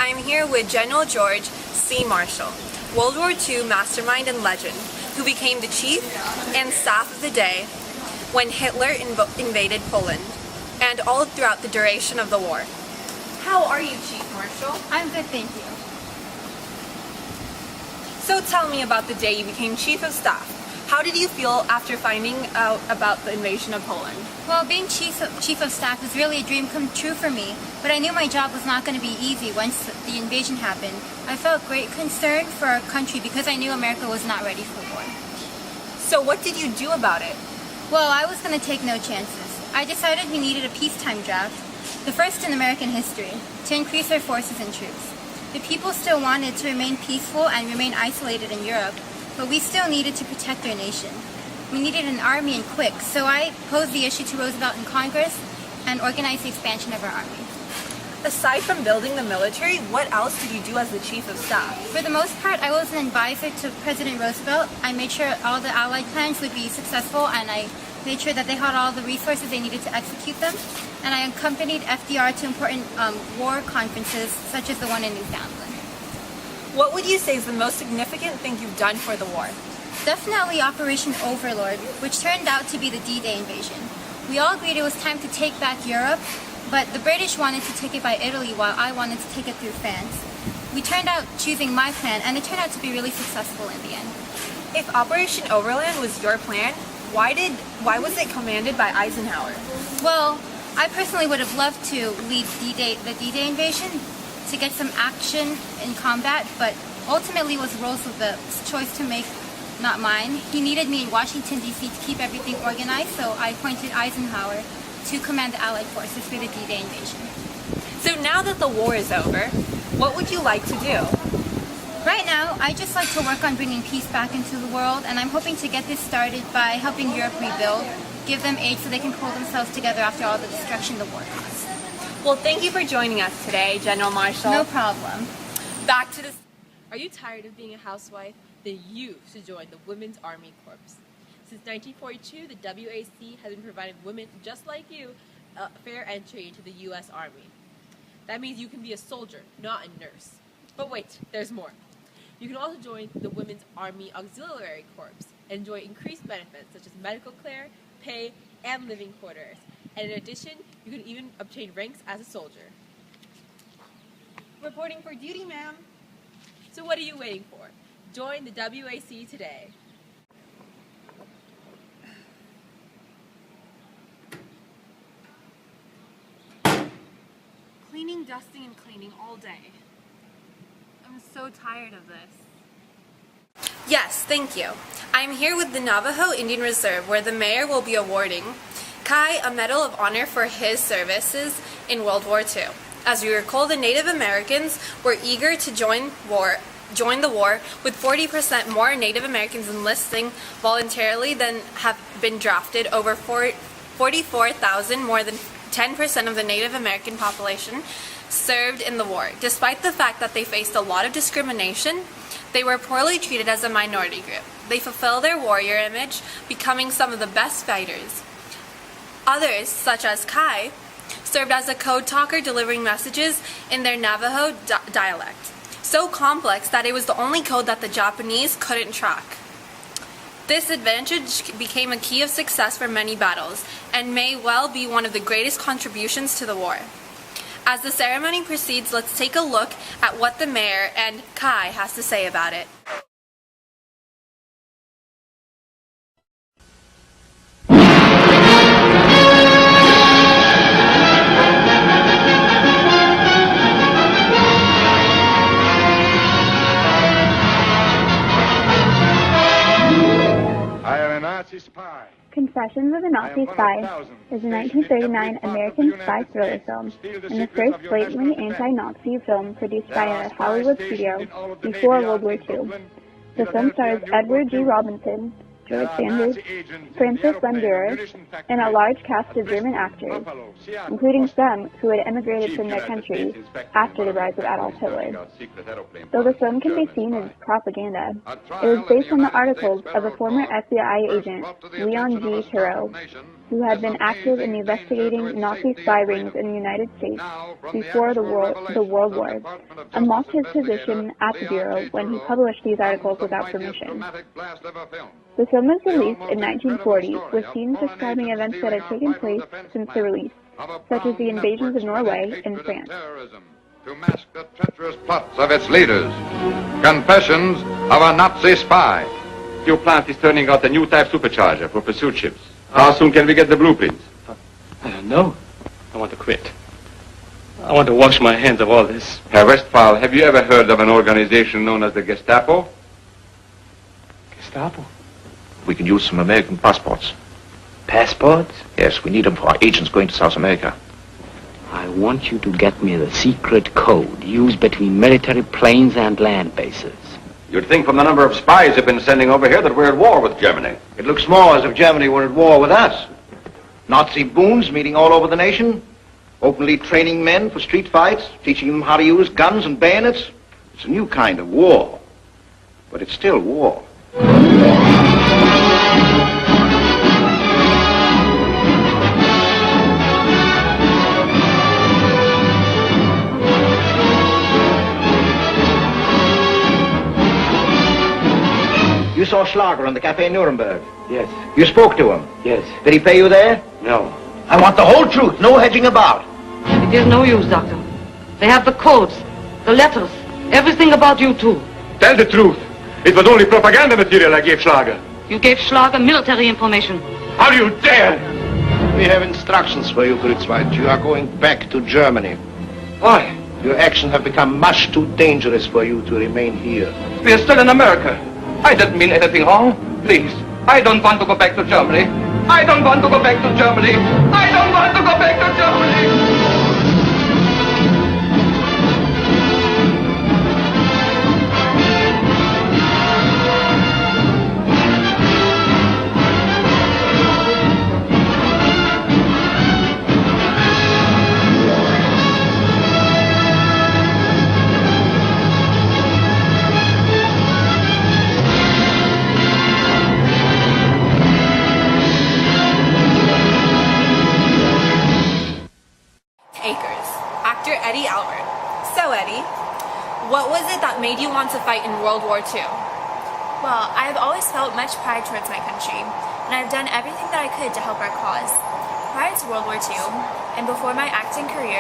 I am here with General George C. Marshall, World War II mastermind and legend, who became the chief and staff of the day when Hitler invaded Poland, and all throughout the duration of the war. How are you, Chief Marshall? I'm good, thank you. So tell me about the day you became Chief of Staff. How did you feel after finding out about the invasion of Poland? Well, being chief of staff was really a dream come true for me, but I knew my job was not going to be easy once the invasion happened. I felt great concern for our country because I knew America was not ready for war. So what did you do about it? Well, I was going to take no chances. I decided we needed a peacetime draft, the first in American history, to increase our forces and troops. The people still wanted to remain peaceful and remain isolated in Europe, but we still needed to protect our nation. We needed an army and quick, so I posed the issue to Roosevelt in Congress and organized the expansion of our army. Aside from building the military, what else did you do as the Chief of Staff? For the most part, I was an advisor to President Roosevelt. I made sure all the Allied plans would be successful, and I made sure that they had all the resources they needed to execute them. And I accompanied FDR to important war conferences, such as the one in Newfoundland. What would you say is the most significant thing you've done for the war? Definitely Operation Overlord, which turned out to be the D-Day invasion. We all agreed it was time to take back Europe, but the British wanted to take it by Italy while I wanted to take it through France. We turned out choosing my plan, and it turned out to be really successful in the end. If Operation Overlord was your plan, why was it commanded by Eisenhower? Well, I personally would have loved to lead the D-Day invasion to get some action in combat, but ultimately it was Roosevelt's choice to make, not mine. He needed me in Washington, D.C. to keep everything organized, so I appointed Eisenhower to command the Allied forces for the D-Day invasion. So now that the war is over, what would you like to do? Right now, I just like to work on bringing peace back into the world, and I'm hoping to get this started by helping Europe rebuild, give them aid so they can pull themselves together after all the destruction the war caused. Well, thank you for joining us today, General Marshall. No problem. Back to the... Are you tired of being a housewife? Then you should join the Women's Army Corps. Since 1942, the WAC has been providing women just like you a fair entry into the U.S. Army. That means you can be a soldier, not a nurse. But wait, there's more. You can also join the Women's Army Auxiliary Corps and enjoy increased benefits such as medical care, pay, and living quarters. And in addition, you can even obtain ranks as a soldier. Reporting for duty, ma'am. So what are you waiting for? Join the WAC today. Cleaning, dusting, and cleaning all day. I'm so tired of this. Yes, thank you. I'm here with the Navajo Indian Reserve, where the mayor will be awarding Kai a Medal of Honor for his services in World War II. As we recall, the Native Americans were eager to join the war, with 40% more Native Americans enlisting voluntarily than have been drafted. Over 44,000, more than 10% of the Native American population, served in the war. Despite the fact that they faced a lot of discrimination, they were poorly treated as a minority group. They fulfill their warrior image, becoming some of the best fighters. Others, such as Kai, served as a code talker delivering messages in their Navajo dialect, so complex that it was the only code that the Japanese couldn't track. This advantage became a key of success for many battles, and may well be one of the greatest contributions to the war. As the ceremony proceeds, let's take a look at what the mayor and Kai has to say about it. Confessions of a Nazi Spy is a 1939 American spy thriller film and the first blatantly anti-Nazi film produced by a Hollywood studio before World War II. The film stars Edward G. Robinson, George Sanders, Francis Bandura, and a large cast of German actors, including some who had emigrated from their countries after the rise of Adolf Hitler. Though the film can be seen as propaganda, it is based on the articles of a former FBI agent, Leon G. Hero, who had been active in investigating Nazi spy rings in the United States before the World War, and mocked his position at the Bureau when he published these articles without permission. The film was released in 1940 with scenes describing events that had taken place since the release, such as the invasions of Norway and France. To mask the treacherous plots of its leaders. Confessions of a Nazi spy. Your plant is turning out a new type supercharger for pursuit ships. How soon can we get the blueprints? I don't know. I want to quit. I want to wash my hands of all this. Herr Westphal, have you ever heard of an organization known as the Gestapo? Gestapo? We can use some American passports. Passports? Yes, we need them for our agents going to South America. I want you to get me the secret code used between military planes and land bases. You'd think from the number of spies they've been sending over here that we're at war with Germany. It looks more as if Germany were at war with us. Nazi boons meeting all over the nation, openly training men for street fights, teaching them how to use guns and bayonets. It's a new kind of war, but it's still war. You saw Schlager on the Café Nuremberg? Yes. You spoke to him? Yes. Did he pay you there? No. I want the whole truth, no hedging about. It is no use, Doctor. They have the codes, the letters, everything about you too. Tell the truth. It was only propaganda material I gave Schlager. You gave Schlager military information. How do you dare? We have instructions for you, Grützwald. You are going back to Germany. Why? Your actions have become much too dangerous for you to remain here. We are still in America. I didn't mean anything wrong. Please, I don't want to go back to Germany. I don't want to go back to Germany. I don't want to go back to Germany. Eddie Albert. So Eddie, what was it that made you want to fight in World War II? Well, I've always felt much pride towards my country, and I've done everything that I could to help our cause. Prior to World War II, and before my acting career,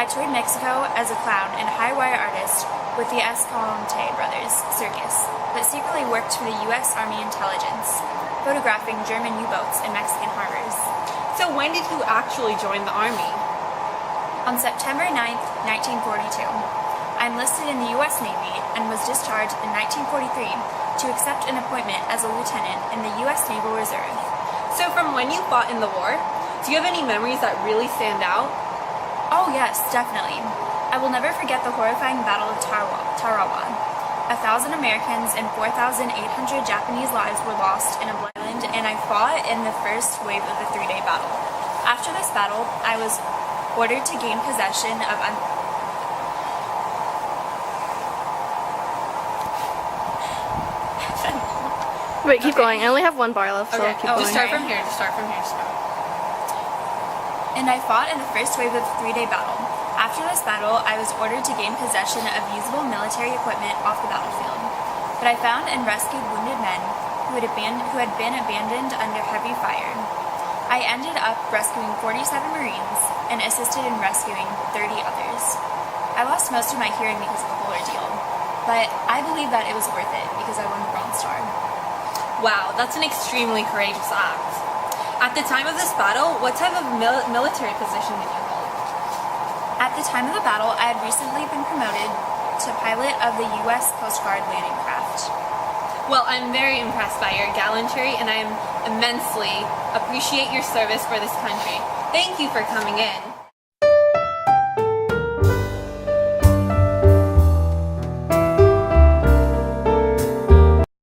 I toured Mexico as a clown and high-wire artist with the Escalante Brothers Circus, but secretly worked for the U.S. Army Intelligence, photographing German U-boats in Mexican harbors. So when did you actually join the Army? On September 9th, 1942, I enlisted in the U.S. Navy and was discharged in 1943 to accept an appointment as a lieutenant in the U.S. Naval Reserve. So from when you fought in the war, do you have any memories that really stand out? Oh yes, definitely. I will never forget the horrifying Battle of Tarawa. 1,000 Americans and 4,800 Japanese lives were lost in a bloody island, and I fought in the first wave of the three-day battle. After this battle, I was ordered to gain possession of Wait, keep going. I only have one bar left, so Okay. keep going. Just start from here. And I fought in the first wave of the three-day battle. After this battle, I was ordered to gain possession of usable military equipment off the battlefield. But I found and rescued wounded men who had been abandoned under heavy fire. I ended up rescuing 47 Marines and assisted in rescuing 30 others. I lost most of my hearing because of the whole ordeal, but I believe that it was worth it because I won the Bronze Star. Wow, that's an extremely courageous act. At the time of this battle, what type of military position did you hold? At the time of the battle, I had recently been promoted to pilot of the U.S. Coast Guard landing craft. Well, I'm very impressed by your gallantry, and I immensely appreciate your service for this country. Thank you for coming in.